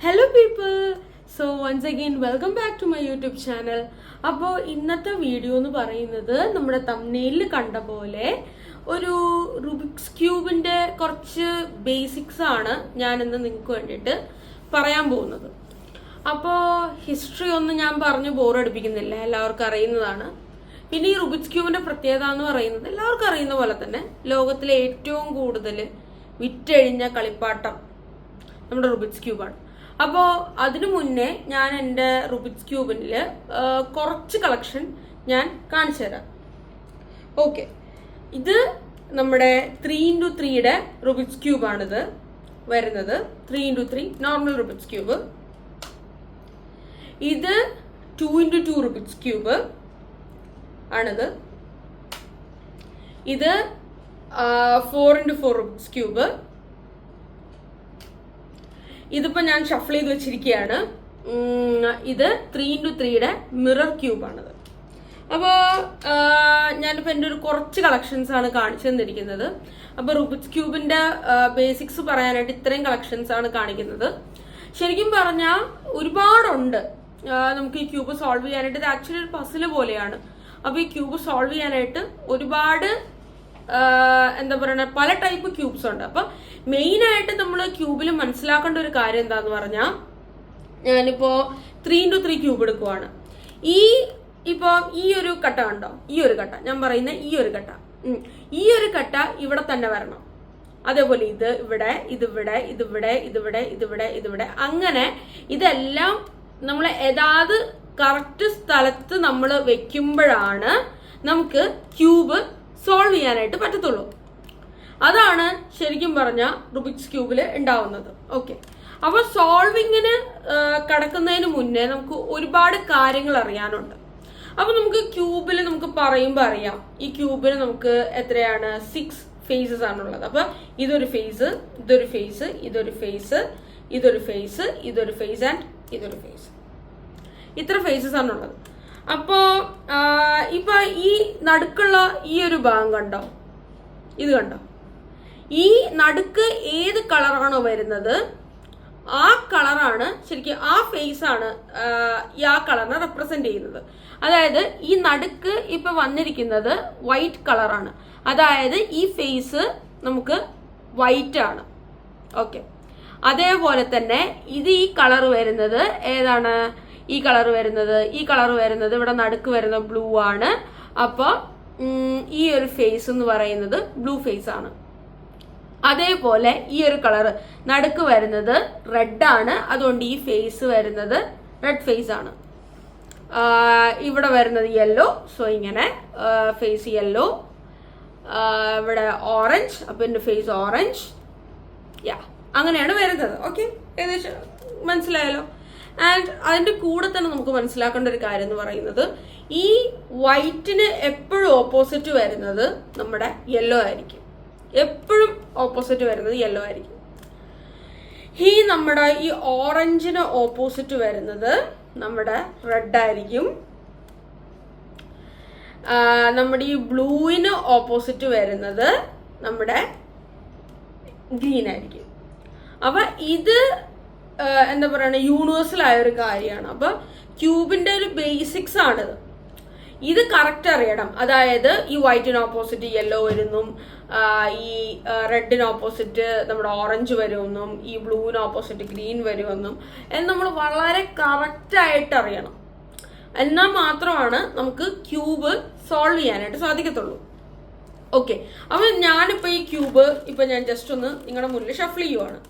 Hello people. So once again welcome back to my YouTube channel. അപ്പോൾ ഇന്നത്തെ video എന്ന് പറയുന്നത് നമ്മുടെ തംബ്നെയിലിൽ കണ്ട പോലെ ഒരു റുബിക്സ് ക്യൂബിന്റെ കുറച്ച് ബേസിക്സ് ആണ് ഞാൻ ഇന്ന് നിങ്ങൾക്ക് വേണ്ടിയിട്ട് പറയാൻ പോകുന്നത്. അപ്പോൾ ഹിസ്റ്ററി ഒന്നും ഞാൻ പറഞ്ഞ് ബോറടിപ്പിക്കുന്നില്ല, എല്ലാവർക്കും അറിയുന്നതാണ്. പിന്നെ ഈ റുബിക്സ് ക്യൂബിന്റെ പ്രത്യേകത എന്ന് പറയുന്നത് എല്ലാവർക്കും അറിയുന്ന പോലെ തന്നെ ലോകത്തിലെ ഏറ്റവും കൂടുതൽ വിറ്റഴിഞ്ഞ കളിപ്പാട്ടം നമ്മുടെ റുബിക്സ് ക്യൂബാണ്. അപ്പോൾ അതിനു മുന്നേ ഞാൻ എൻ്റെ റുബിക്സ് ക്യൂബിൽ കുറച്ച് കളക്ഷൻ ഞാൻ കാണിച്ചു തരാം. ഓക്കെ, ഇത് നമ്മുടെ 3x3 റുബിക്സ് ക്യൂബാണിത് വരുന്നത്. 3x3 normal Rubik's cube. ഇത് 2x2 റുബിക്സ് ക്യൂബ് ആണിത്. ഇത് 4x4 റുബിക്സ് ക്യൂബ്. ഇതിപ്പോ ഞാൻ ഷഫിൾ ചെയ്ത് വെച്ചിരിക്കുകയാണ്. ഇത് 3x3 മിറർ ക്യൂബാണിത്. അപ്പോൾ ഞാനിപ്പോൾ എൻ്റെ ഒരു കുറച്ച് കളക്ഷൻസ് ആണ് കാണിച്ചു തന്നിരിക്കുന്നത്. അപ്പോൾ റുബിക്സ് ക്യൂബിന്റെ ബേസിക്സ് പറയാനായിട്ട് ഇത്രയും കളക്ഷൻസ് ആണ് കാണിക്കുന്നത്. ശരിക്കും പറഞ്ഞാൽ ഒരുപാടുണ്ട് നമുക്ക് ഈ ക്യൂബ് സോൾവ് ചെയ്യാനായിട്ട്. ഇത് ആക്ച്വലി ഒരു പസില് പോലെയാണ്. അപ്പോൾ ഈ ക്യൂബ് സോൾവ് ചെയ്യാനായിട്ട് ഒരുപാട് എന്താ പറയുക, പല ടൈപ്പ് ക്യൂബ്സ് ഉണ്ട്. അപ്പം മെയിനായിട്ട് നമ്മൾ ക്യൂബിൽ മനസ്സിലാക്കേണ്ട ഒരു കാര്യം എന്താന്ന് പറഞ്ഞാൽ, ഞാനിപ്പോ 3x3 ക്യൂബ് എടുക്കുവാണ്. ഇപ്പൊ ഈ ഒരു കട്ട കണ്ടോ, ഈ ഒരു കട്ട ഞാൻ പറയുന്ന ഈ ഒരു കട്ട, ഈ ഒരു കട്ട ഇവിടെ തന്നെ വരണം. അതേപോലെ ഇത് ഇവിടെ, ഇതിവിടെ, ഇതിവിടെ, ഇതിവിടെ, ഇതിവിടെ, ഇതിവിടെ, അങ്ങനെ ഇതെല്ലാം നമ്മൾ ഏതാത് കറക്റ്റ് സ്ഥലത്ത് നമ്മൾ വെക്കുമ്പോഴാണ് നമുക്ക് ക്യൂബ് സോൾവ് ചെയ്യാനായിട്ട് പറ്റത്തുള്ളൂ. അതാണ് ശരിക്കും പറഞ്ഞ റുബിക്സ് ക്യൂബിൽ ഉണ്ടാവുന്നത്. ഓക്കെ, അപ്പൊ സോൾവിങ്ങിന് കടക്കുന്നതിന് മുന്നേ നമുക്ക് ഒരുപാട് കാര്യങ്ങൾ അറിയാനുണ്ട്. അപ്പൊ നമുക്ക് ക്യൂബിൽ നമുക്ക് പറയുമ്പോൾ അറിയാം, ഈ ക്യൂബിൽ നമുക്ക് എത്രയാണ് 6 ഫേസസ് ആണുള്ളത്. അപ്പൊ ഇതൊരു ഫേസ്, ഇതൊരു ഫേസ്, ഇതൊരു ഫേസ്, ഇതൊരു ഫേസ്, ഇതൊരു ഫേസ് ആൻഡ് ഇതൊരു ഫേസ്. ഇത്ര ഫേസസ് ആണുള്ളത്. അപ്പോ ഇപ്പൊ ഈ നടുക്കുള്ള ഈ ഒരു ഭാഗം കണ്ടോ, ഇത് കണ്ടോ, ഈ നടുക്ക് ഏത് കളറാണോ വരുന്നത് ആ കളറാണ് ശരിക്കും, ആ ഫേസ് ആണ് ആ കളറിനെ റെപ്രസെന്റ് ചെയ്യുന്നത്. അതായത് ഈ നടുക്ക് ഇപ്പൊ വന്നിരിക്കുന്നത് വൈറ്റ് കളറാണ്, അതായത് ഈ ഫേസ് നമുക്ക് വൈറ്റ് ആണ്. ഓക്കെ, അതേപോലെ തന്നെ ഇത് ഈ കളർ വരുന്നത് ഏതാണ്, ഈ കളർ വരുന്നത് ഇവിടെ നടുക്ക് വരുന്ന ബ്ലൂ ആണ്. അപ്പോൾ ഈ ഒരു ഫേസ് എന്ന് പറയുന്നത് ബ്ലൂ ഫേസ് ആണ്. അതേപോലെ ഈ ഒരു കളർ നടുക്ക് വരുന്നത് റെഡ് ആണ്, അതുകൊണ്ട് ഈ ഫേസ് വരുന്നത് റെഡ് ഫേസ് ആണ്. ഇവിടെ വരുന്നത് യെല്ലോ, സോ ഇങ്ങനെ ഫേസ് യെല്ലോ. ഇവിടെ ഓറഞ്ച്, അപ്പൊ എന്റെ ഫേസ് ഓറഞ്ച്. യാ, അങ്ങനെയാണ് വരുന്നത്. ഓക്കെ, ഏകദേശം മനസ്സിലായല്ലോ. ആൻഡ് അതിന്റെ കൂടെ തന്നെ നമുക്ക് മനസ്സിലാക്കേണ്ട ഒരു കാര്യം എന്ന് പറയുന്നത്, ഈ വൈറ്റിന് എപ്പോഴും ഓപ്പോസിറ്റ് വരുന്നത് നമ്മുടെ യെല്ലോ ആയിരിക്കും. എപ്പോഴും ഓപ്പോസിറ്റ് വരുന്നത് യെല്ലോ ആയിരിക്കും. നമ്മുടെ ഈ ഓറഞ്ചിന് ഓപ്പോസിറ്റ് വരുന്നത് നമ്മുടെ റെഡ് ആയിരിക്കും. നമ്മുടെ ഈ ബ്ലൂവിന് ഓപ്പോസിറ്റ് വരുന്നത് നമ്മുടെ ഗ്രീൻ ആയിരിക്കും. അപ്പൊ ഇത് എന്താ പറയുക, യൂണിവേഴ്സൽ ആയ ഒരു കാര്യമാണ്. അപ്പൊ ക്യൂബിന്റെ ഒരു ബേസിക്സ് ആണിത്. ഇത് കറക്റ്റ് അറിയണം. അതായത് ഈ വൈറ്റിന് ഓപ്പോസിറ്റ് യെല്ലോ വരുന്നും, ഈ റെഡിന് ഓപ്പോസിറ്റ് നമ്മുടെ ഓറഞ്ച് വരുമെന്നും, ഈ ബ്ലൂവിന് ഓപ്പോസിറ്റ് ഗ്രീൻ വരുമെന്നും നമ്മൾ വളരെ കറക്റ്റ് ആയിട്ട് അറിയണം. എന്നാൽ മാത്രമാണ് നമുക്ക് ക്യൂബ് സോൾവ് ചെയ്യാനായിട്ട് സാധിക്കത്തുള്ളൂ. ഓക്കെ, അപ്പൊ ഞാനിപ്പോ ഈ ക്യൂബ് ഇപ്പൊ ഞാൻ ജസ്റ്റ് ഒന്ന് നിങ്ങളുടെ മുന്നിൽ ഷഫിൾ ചെയ്യുവാണ്.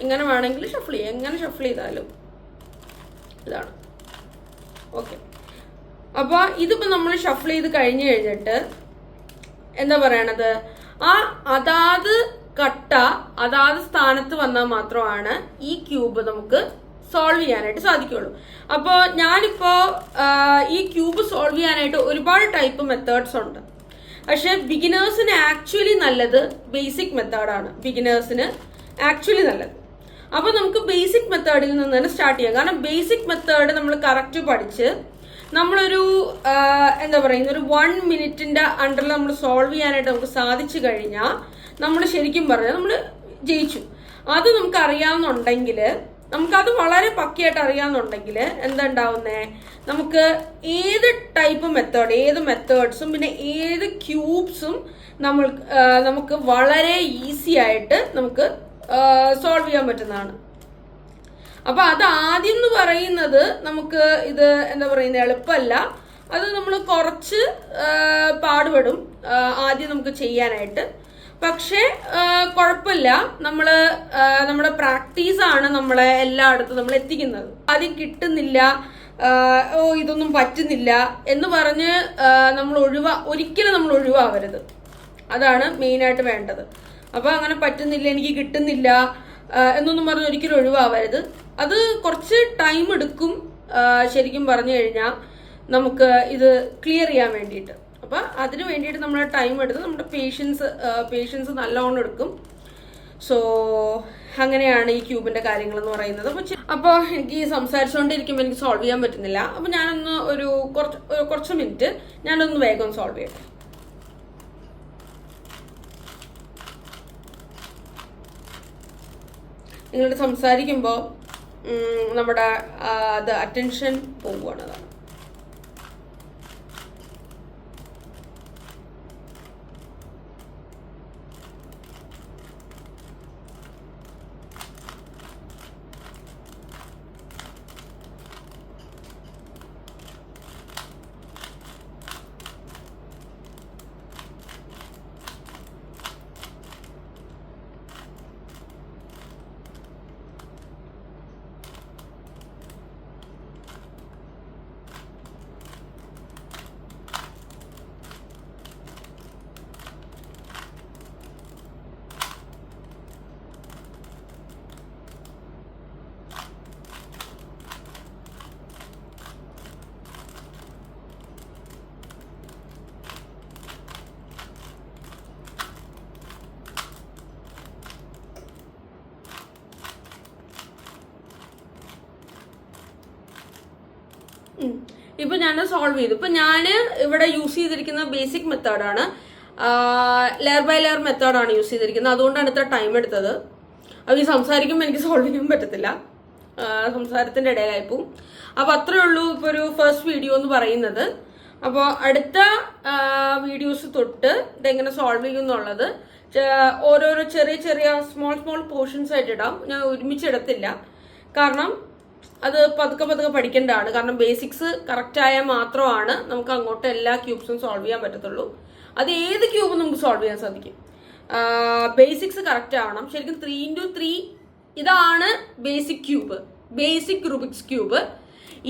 ഇങ്ങനെ വേണമെങ്കിൽ ഷഫിൾ ചെയ്യാം, എങ്ങനെ ഷഫിൾ ചെയ്താലും ഇതാണ്. ഓക്കെ, അപ്പൊ ഇതിപ്പോ നമ്മൾ ഷഫിൾ ചെയ്ത് കഴിഞ്ഞു കഴിഞ്ഞിട്ട് എന്താ പറയണത്, അതാത് കട്ട അതാത് സ്ഥാനത്ത് വന്നാൽ മാത്രമാണ് ഈ ക്യൂബ് നമുക്ക് സോൾവ് ചെയ്യാനായിട്ട് സാധിക്കുള്ളൂ. അപ്പോൾ ഞാനിപ്പോ ഈ ക്യൂബ് സോൾവ് ചെയ്യാനായിട്ട് ഒരുപാട് ടൈപ്പ് മെത്തേഡ്സ് ഉണ്ട്. പക്ഷെ ബിഗിനേഴ്സിന് ആക്ച്വലി നല്ലത് ബേസിക് മെത്തേഡാണ്. ബിഗിനേഴ്സിന് ആക്ച്വലി നല്ലത്. അപ്പൊ നമുക്ക് ബേസിക് മെത്തേഡിൽ നിന്ന് തന്നെ സ്റ്റാർട്ട് ചെയ്യാം. കാരണം ബേസിക് മെത്തേഡ് നമ്മൾ കറക്റ്റ് പഠിച്ച് നമ്മളൊരു എന്താ പറയുന്ന ഒരു 1 മിനിറ്റിന്റെ അണ്ടറിൽ നമ്മൾ സോൾവ് ചെയ്യാനായിട്ട് നമുക്ക് സാധിച്ചു കഴിഞ്ഞാൽ നമ്മൾ ശരിക്കും പറഞ്ഞാൽ നമ്മൾ ജയിച്ചു. അത് നമുക്ക് അറിയാവുന്നുണ്ടെങ്കിൽ, നമുക്കത് വളരെ പക്കയായിട്ട് അറിയാവുന്നുണ്ടെങ്കിൽ എന്താ ഉണ്ടാവുന്നേ, നമുക്ക് ഏത് ടൈപ്പ് മെത്തേഡ്, ഏത് മെത്തേഡ്സും പിന്നെ ഏത് ക്യൂബ്സും നമുക്ക് വളരെ ഈസി ആയിട്ട് നമുക്ക് സോൾവ് ചെയ്യാൻ പറ്റുന്നതാണ്. അപ്പൊ അത് ആദ്യം എന്ന് പറയുന്നത് നമുക്ക് ഇത് എന്താ പറയുന്നത് എളുപ്പമല്ല. അത് നമ്മൾ കുറച്ച് പാടുപെടും ആദ്യം നമുക്ക് ചെയ്യാനായിട്ട്. പക്ഷെ കുഴപ്പമില്ല, നമ്മുടെ പ്രാക്ടീസാണ് നമ്മളെ എല്ലായിടത്തും നമ്മൾ എത്തിക്കുന്നത്. ആദ്യം കിട്ടുന്നില്ല, ഇതൊന്നും പറ്റുന്നില്ല എന്ന് പറഞ്ഞ് നമ്മൾ ഒരിക്കലും നമ്മൾ ഒഴിവാവരുത്. അതാണ് മെയിനായിട്ട് വേണ്ടത്. അപ്പൊ അങ്ങനെ പറ്റുന്നില്ല, എനിക്ക് കിട്ടുന്നില്ല എന്നൊന്നും പറഞ്ഞ് ഒരിക്കലും ഒഴിവാവരുത്. അത് കുറച്ച് ടൈം എടുക്കും ശരിക്കും പറഞ്ഞു കഴിഞ്ഞാൽ നമുക്ക് ഇത് ക്ലിയർ ചെയ്യാൻ വേണ്ടിയിട്ട്. അപ്പൊ അതിന് വേണ്ടിയിട്ട് നമ്മൾ ടൈം എടുത്ത് നമ്മുടെ പേഷ്യൻസ് നല്ലോണം എടുക്കും. സോ അങ്ങനെയാണ് ഈ ക്യൂബിന്റെ കാര്യങ്ങൾ എന്ന് പറയുന്നത്. അപ്പോൾ എനിക്ക് സംസാരിച്ചുകൊണ്ടിരിക്കുമ്പോൾ എനിക്ക് സോൾവ് ചെയ്യാൻ പറ്റുന്നില്ല. അപ്പൊ ഞാനൊന്ന് കുറച്ച് മിനിറ്റ് ഞാനൊന്ന് വേഗം സോൾവ് ചെയ്യട്ടെ. നിങ്ങളോട് സംസാരിക്കുമ്പോൾ നമ്മുടെ അത് അറ്റൻഷൻ പോവുകയാണ്. അതാണ് ഇപ്പൊ ഞാൻ സോൾവ് ചെയ്തു. ഇപ്പൊ ഞാൻ ഇവിടെ യൂസ് ചെയ്തിരിക്കുന്ന ബേസിക് മെത്തേഡാണ്, ലെയർ ബൈ ലെയർ മെത്തേഡാണ് യൂസ് ചെയ്തിരിക്കുന്നത്. അതുകൊണ്ടാണ് ഇത്ര ടൈം എടുത്തത്. അപ്പോൾ ഈ സംസാരിക്കുമ്പോൾ എനിക്ക് സോൾവ് ചെയ്യാൻ പറ്റത്തില്ല, സംസാരത്തിന്റെ ഇടയിലായിപ്പോവും. അപ്പൊ അത്രേ ഉള്ളൂ ഇപ്പൊ ഒരു ഫസ്റ്റ് വീഡിയോ എന്ന് പറയുന്നത്. അപ്പോൾ അടുത്ത വീഡിയോസ് തൊട്ട് ഇതെങ്ങനെ സോൾവ് ചെയ്യും എന്നുള്ളത് ഓരോരോ ചെറിയ സ്മോൾ പോർഷൻസ് ആയിട്ട് ഇടാം. ഞാൻ ഒരുമിച്ചിടത്തില്ല, കാരണം അത് പതുക്കെ പഠിക്കേണ്ടതാണ്. കാരണം ബേസിക്സ് കറക്റ്റ് ആയാൽ മാത്രമാണ് നമുക്ക് അങ്ങോട്ട് എല്ലാ ക്യൂബ്സും സോൾവ് ചെയ്യാൻ പറ്റത്തുള്ളൂ. അത് ഏത് ക്യൂബും നമുക്ക് സോൾവ് ചെയ്യാൻ സാധിക്കും. ബേസിക്സ് കറക്റ്റ് ആവണം. ശരിക്കും 3x3 ഇതാണ് basic cube, basic Rubik's cube.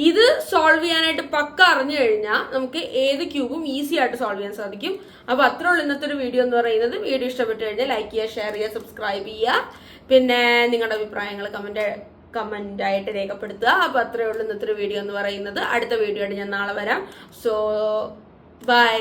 ഇത് സോൾവ് ചെയ്യാനായിട്ട് പക്ക അറിഞ്ഞു കഴിഞ്ഞാൽ നമുക്ക് ഏത് ക്യൂബും ഈസി ആയിട്ട് സോൾവ് ചെയ്യാൻ സാധിക്കും. അപ്പൊ അത്ര ഉള്ളൂ ഇന്നത്തെ ഒരു വീഡിയോ എന്ന് പറയുന്നത്. വീഡിയോ ഇഷ്ടപ്പെട്ടു കഴിഞ്ഞാൽ ലൈക്ക് ചെയ്യുക, ഷെയർ ചെയ്യുക, സബ്സ്ക്രൈബ് ചെയ്യുക. പിന്നെ നിങ്ങളുടെ അഭിപ്രായങ്ങൾ കമന്റ് ആയിട്ട് രേഖപ്പെടുത്തുക. അപ്പൊ അത്രേ ഉള്ളൂ ഇന്നത്തെ ഒരു വീഡിയോ എന്ന് പറയുന്നത്. അടുത്ത വീഡിയോ ആയിട്ട് ഞാൻ നാളെ വരാം. So by.